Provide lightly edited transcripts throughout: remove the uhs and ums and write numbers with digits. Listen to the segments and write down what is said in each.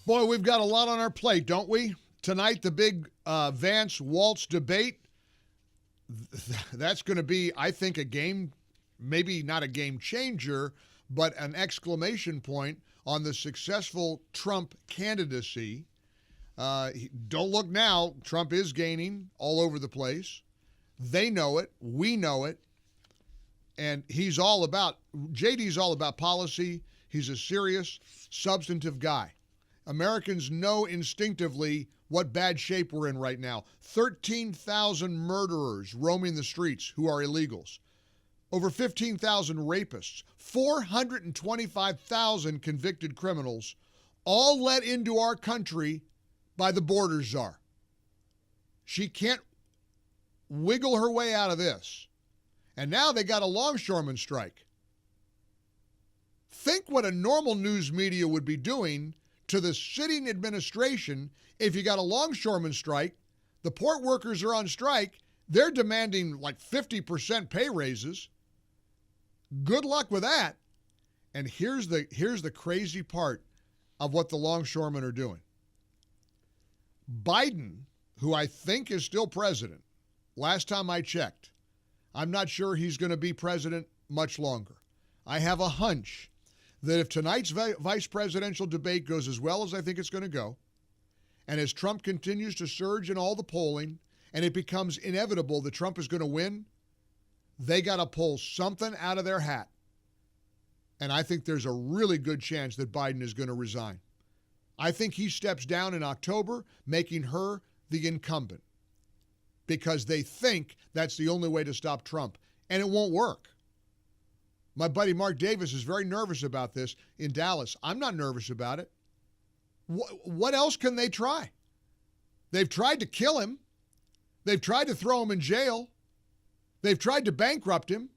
Boy, we've got a lot on our plate, don't we? Tonight, the big Vance-Walz debate. That's going to be, I think, a game, maybe not a game changer, but an exclamation point on the successful Trump candidacy. Don't look now. Trump is gaining all over the place. They know it. We know it. And JD's all about policy. He's a serious, substantive guy. Americans know instinctively what bad shape we're in right now. 13,000 murderers roaming the streets who are illegals. Over 15,000 rapists. 425,000 convicted criminals, all let into our country by the border czar. She can't wiggle her way out of this. And now they got a longshoreman strike. Think what a normal news media would be doing to the sitting administration if you got a longshoreman strike. The port workers are on strike. They're demanding like 50% pay raises. Good luck with that. And here's the crazy part of what the longshoremen are doing. Biden, who I think is still president, last time I checked, I'm not sure he's going to be president much longer. I have a hunch that if tonight's vice presidential debate goes as well as I think it's going to go, and as Trump continues to surge in all the polling, and it becomes inevitable that Trump is going to win, they got to pull something out of their hat. And I think there's a really good chance that Biden is going to resign. I think he steps down in October, making her the incumbent, because they think that's the only way to stop Trump, and it won't work. My buddy Mark Davis is very nervous about this in Dallas. I'm not nervous about it. What else can they try? They've tried to kill him. They've tried to throw him in jail. They've tried to bankrupt him.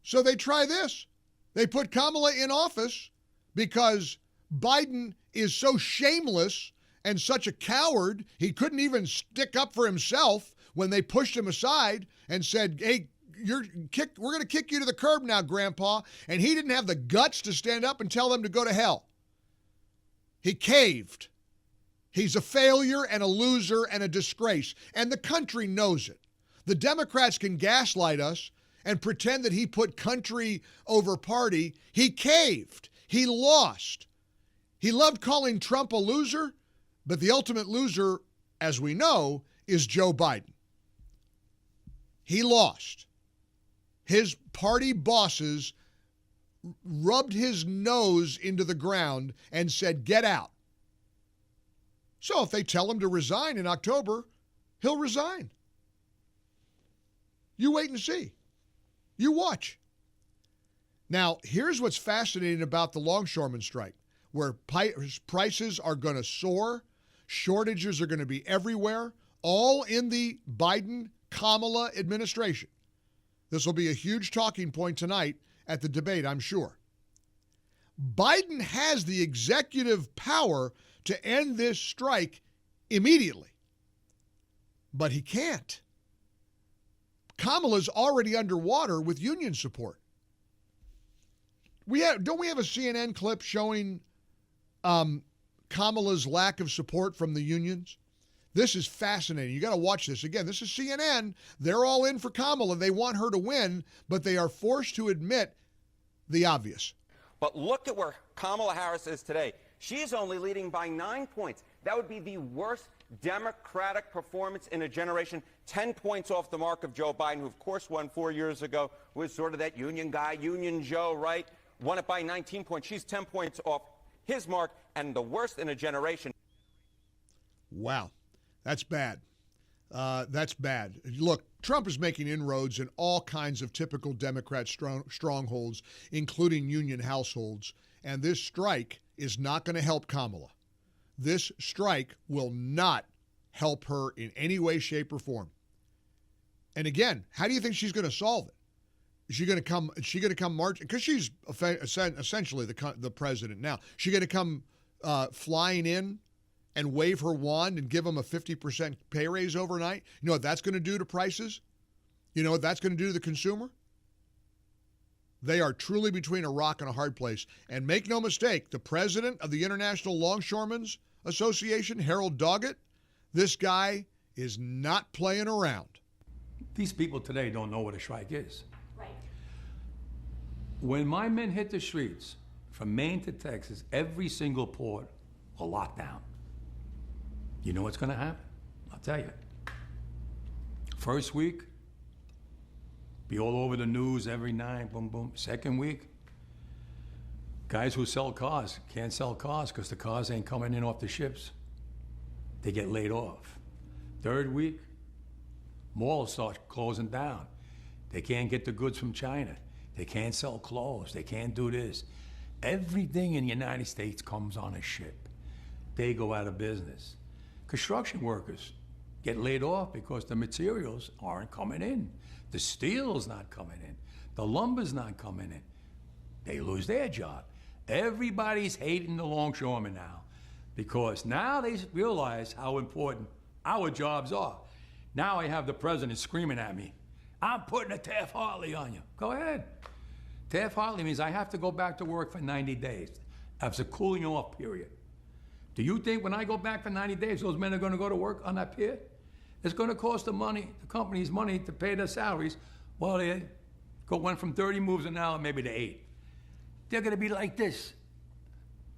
So they try this. They put Kamala in office because Biden is so shameless and such a coward, he couldn't even stick up for himself when they pushed him aside and said, hey, we're going to kick you to the curb now, Grandpa. And he didn't have the guts to stand up and tell them to go to hell. He caved. He's a failure and a loser and a disgrace. And the country knows it. The Democrats can gaslight us and pretend that he put country over party. He caved. He lost. He loved calling Trump a loser, but the ultimate loser, as we know, is Joe Biden. He lost. His party bosses rubbed his nose into the ground and said, get out. So if they tell him to resign in October, he'll resign. You wait and see. You watch. Now, here's what's fascinating about the longshoreman strike, where prices are going to soar, shortages are going to be everywhere, all in the Biden-Kamala administration. This will be a huge talking point tonight at the debate, I'm sure. Biden has the executive power to end this strike immediately, but he can't. Kamala's already underwater with union support. Don't we have a CNN clip showing Kamala's lack of support from the unions? This is fascinating. You got to watch this. Again, this is CNN. They're all in for Kamala. They want her to win, but they are forced to admit the obvious. But look at where Kamala Harris is today. She is only leading by 9 points. That would be the worst Democratic performance in a generation, 10 points off the mark of Joe Biden, who, of course, won 4 years ago, was sort of that union guy, Union Joe, right? Won it by 19 points. She's 10 points off his mark, and the worst in a generation. Wow. That's bad. That's bad. Look, Trump is making inroads in all kinds of typical Democrat strongholds, including union households, and this strike is not going to help Kamala. This strike will not help her in any way, shape, or form. And again, how do you think she's going to solve it? Is she going to come march? Because she's essentially the president now. Is she going to come flying in and wave her wand and give them a 50% pay raise overnight? You know what that's going to do to prices? You know what that's going to do to the consumer? They are truly between a rock and a hard place. And make no mistake, the president of the International Longshoremen's Association, Harold Doggett, this guy is not playing around. These people today don't know what a strike is. Right. When my men hit the streets, from Maine to Texas, every single port will lock down. You know what's going to happen? I'll tell you. First week, be all over the news every night, boom, boom. Second week, guys who sell cars can't sell cars because the cars ain't coming in off the ships. They get laid off. Third week, malls start closing down. They can't get the goods from China. They can't sell clothes. They can't do this. Everything in the United States comes on a ship. They go out of business. Construction workers get laid off because the materials aren't coming in. The steel's not coming in. The lumber's not coming in. They lose their job. Everybody's hating the longshoremen now because now they realize how important our jobs are. Now I have the president screaming at me, I'm putting a Taft-Hartley on you. Go ahead. Taft-Hartley means I have to go back to work for 90 days. That's a cooling off period. Do you think when I go back for 90 days, those men are going to go to work on that pier? It's going to cost the company's money to pay their salaries. Well, they went from 30 moves an hour maybe to 8. They're going to be like this.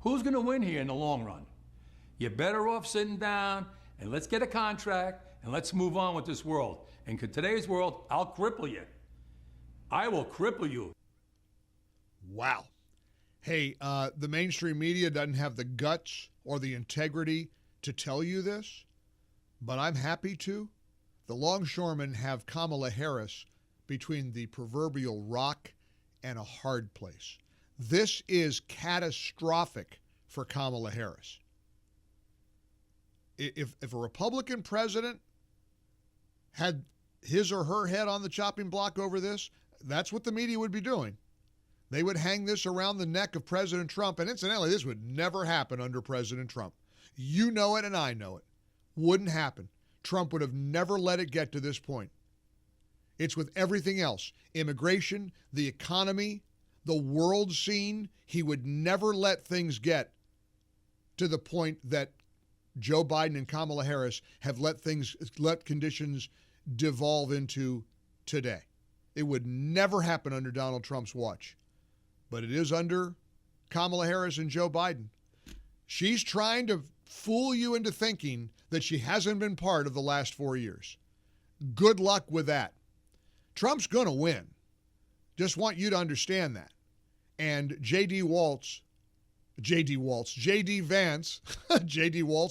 Who's going to win here in the long run? You're better off sitting down and let's get a contract and let's move on with this world. And in today's world, I'll cripple you. I will cripple you. Wow. Hey, the mainstream media doesn't have the guts or the integrity to tell you this, but I'm happy to. The longshoremen have Kamala Harris between the proverbial rock and a hard place. This is catastrophic for Kamala Harris. If a Republican president had his or her head on the chopping block over this, that's what the media would be doing. They would hang this around the neck of President Trump, and incidentally, this would never happen under President Trump. You know it and I know it. Wouldn't happen. Trump would have never let it get to this point. It's with everything else. Immigration, the economy, the world scene. He would never let things get to the point that Joe Biden and Kamala Harris have let conditions devolve into today. It would never happen under Donald Trump's watch. But it is under Kamala Harris and Joe Biden. She's trying to fool you into thinking that she hasn't been part of the last 4 years. Good luck with that. Trump's going to win. Just want you to understand that. And J.D. Vance, J.D. Waltz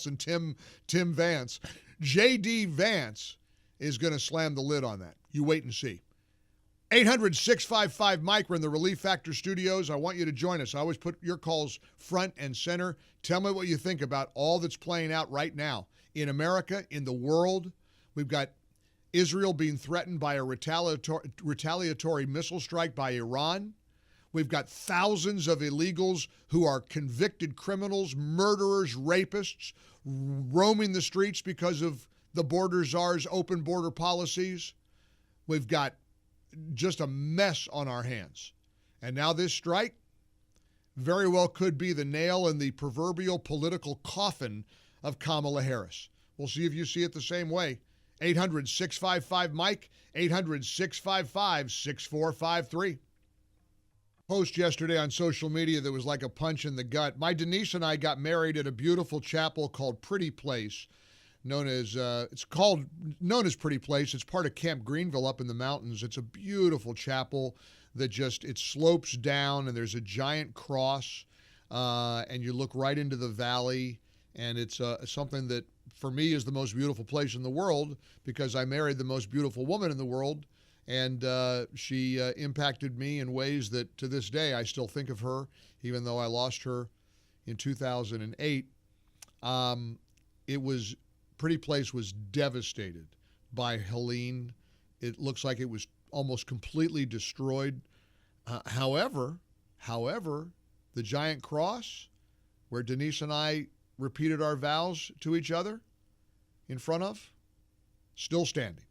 and Tim Vance, J.D. Vance is going to slam the lid on that. You wait and see. 800-655-MIKE. We're in the Relief Factor studios. I want you to join us. I always put your calls front and center. Tell me what you think about all that's playing out right now in America, in the world. We've got Israel being threatened by a retaliatory missile strike by Iran. We've got thousands of illegals who are convicted criminals, murderers, rapists, roaming the streets because of the border czar's open border policies. We've got just a mess on our hands. And now this strike very well could be the nail in the proverbial political coffin of Kamala Harris. We'll see if you see it the same way. 800-655-MIKE, 800-655-6453. Post yesterday on social media that was like a punch in the gut. My Denise and I got married at a beautiful chapel called Pretty Place, known as Pretty Place. It's part of Camp Greenville up in the mountains. It's a beautiful chapel that it slopes down, and there's a giant cross, and you look right into the valley, and it's something that for me is the most beautiful place in the world because I married the most beautiful woman in the world, and she impacted me in ways that to this day I still think of her, even though I lost her in 2008. Pretty Place was devastated by Helene. It looks like it was almost completely destroyed. However, the giant cross where Denise and I repeated our vows to each other in front of, still standing.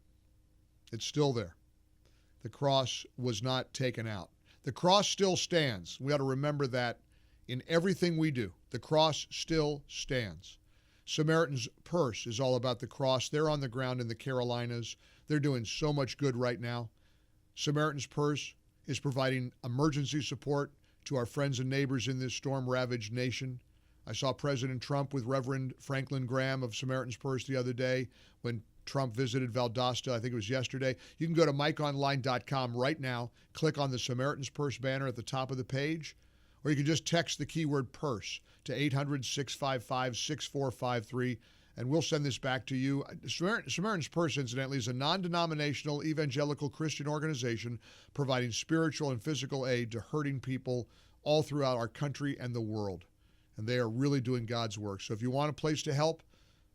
It's still there. The cross was not taken out. The cross still stands. We ought to remember that in everything we do. The cross still stands. Samaritan's Purse is all about the cross. They're on the ground in the Carolinas. They're doing so much good right now. Samaritan's Purse is providing emergency support to our friends and neighbors in this storm-ravaged nation. I saw President Trump with Reverend Franklin Graham of Samaritan's Purse the other day when Trump visited Valdosta. I think it was yesterday. You can go to MikeOnline.com right now, click on the Samaritan's Purse banner at the top of the page, or you can just text the keyword purse to 800-655-6453, and we'll send this back to you. Samaritan's Purse, incidentally, is a non-denominational evangelical Christian organization providing spiritual and physical aid to hurting people all throughout our country and the world. And they are really doing God's work. So if you want a place to help,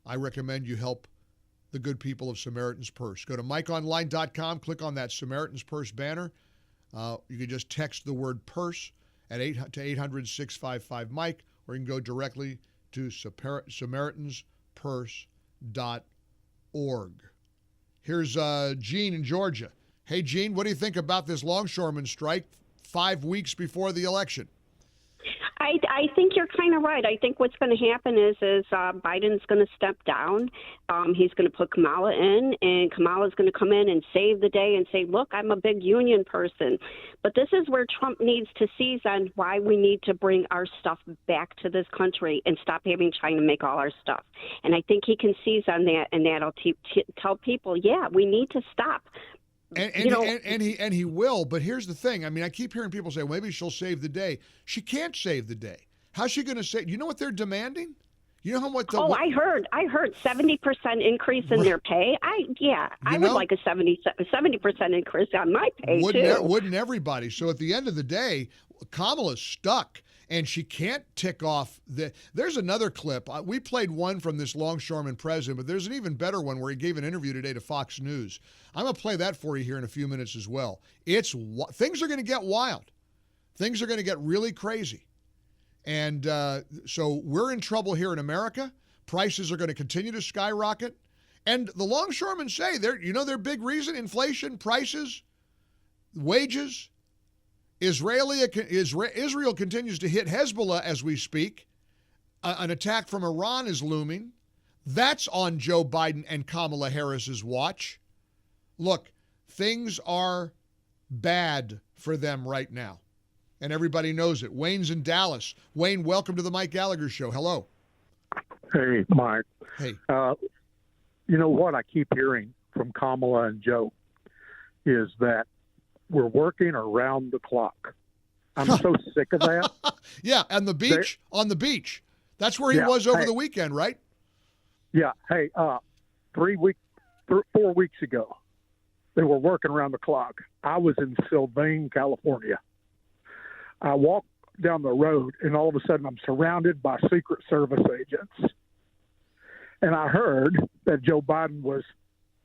I recommend you help the good people of Samaritan's Purse. Go to MikeOnline.com, click on that Samaritan's Purse banner. You can just text the word purse to 800-655-MIKE, or you can go directly to SamaritansPurse.org. Here's Gene in Georgia. Hey, Gene, what do you think about this longshoreman strike 5 weeks before the election? I think you're kind of right. I think what's going to happen is Biden's going to step down. He's going to put Kamala in, and Kamala's going to come in and save the day and say, look, I'm a big union person. But this is where Trump needs to seize on why we need to bring our stuff back to this country and stop having China make all our stuff. And I think he can seize on that, and that'll tell people, yeah, we need to stop. And he will, but here's the thing. I mean, I keep hearing people say, well, maybe she'll save the day. She can't save the day. How's she going to save? You know what they're demanding? You know how much? I heard 70% increase in their pay. I would like a 70% increase on my pay too. Wouldn't everybody? So at the end of the day, Kamala's stuck. And she can't tick off there's another clip. We played one from this longshoreman president, but there's an even better one where he gave an interview today to Fox News. I'm going to play that for you here in a few minutes as well. Things are going to get wild. Things are going to get really crazy. And so we're in trouble here in America. Prices are going to continue to skyrocket. And the longshoremen say, their big reason, inflation, prices, wages. Israel continues to hit Hezbollah as we speak. An attack from Iran is looming. That's on Joe Biden and Kamala Harris's watch. Look, things are bad for them right now, and everybody knows it. Wayne's in Dallas. Wayne, welcome to the Mike Gallagher Show. Hello. Hey, Mike. Hey. You know what I keep hearing from Kamala and Joe is that we're working around the clock. I'm so sick of that. Yeah, and on the beach. That's where he was over the weekend, right? Yeah. Hey, 4 weeks ago, they were working around the clock. I was in Sylvain, California. I walked down the road, and all of a sudden I'm surrounded by Secret Service agents. And I heard that Joe Biden was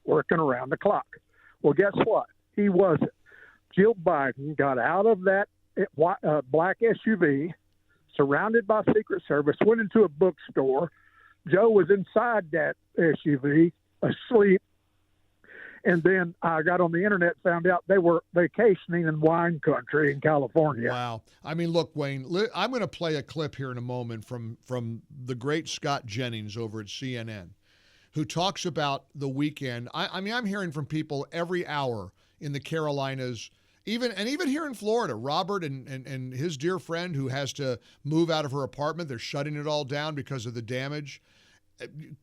working around the clock. Well, guess what? He wasn't. Jill Biden got out of that black SUV, surrounded by Secret Service, went into a bookstore. Joe was inside that SUV, asleep. And then I got on the internet, found out they were vacationing in wine country in California. Wow. I mean, look, Wayne, I'm going to play a clip here in a moment from the great Scott Jennings over at CNN, who talks about the weekend. I mean, I'm hearing from people every hour in the Carolinas, even here in Florida. Robert and his dear friend who has to move out of her apartment. They're shutting it all down because of the damage.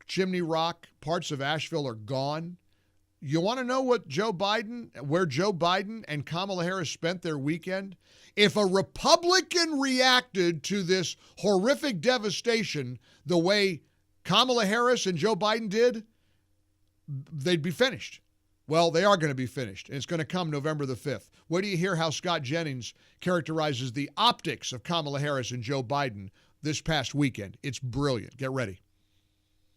Chimney Rock, parts of Asheville are gone. You want to know where Joe Biden and Kamala Harris spent their weekend? If a Republican reacted to this horrific devastation the way Kamala Harris and Joe Biden did, they'd be finished. Well, they are going to be finished, and it's going to come November the 5th. Wait till you hear how Scott Jennings characterizes the optics of Kamala Harris and Joe Biden this past weekend. It's brilliant. Get ready.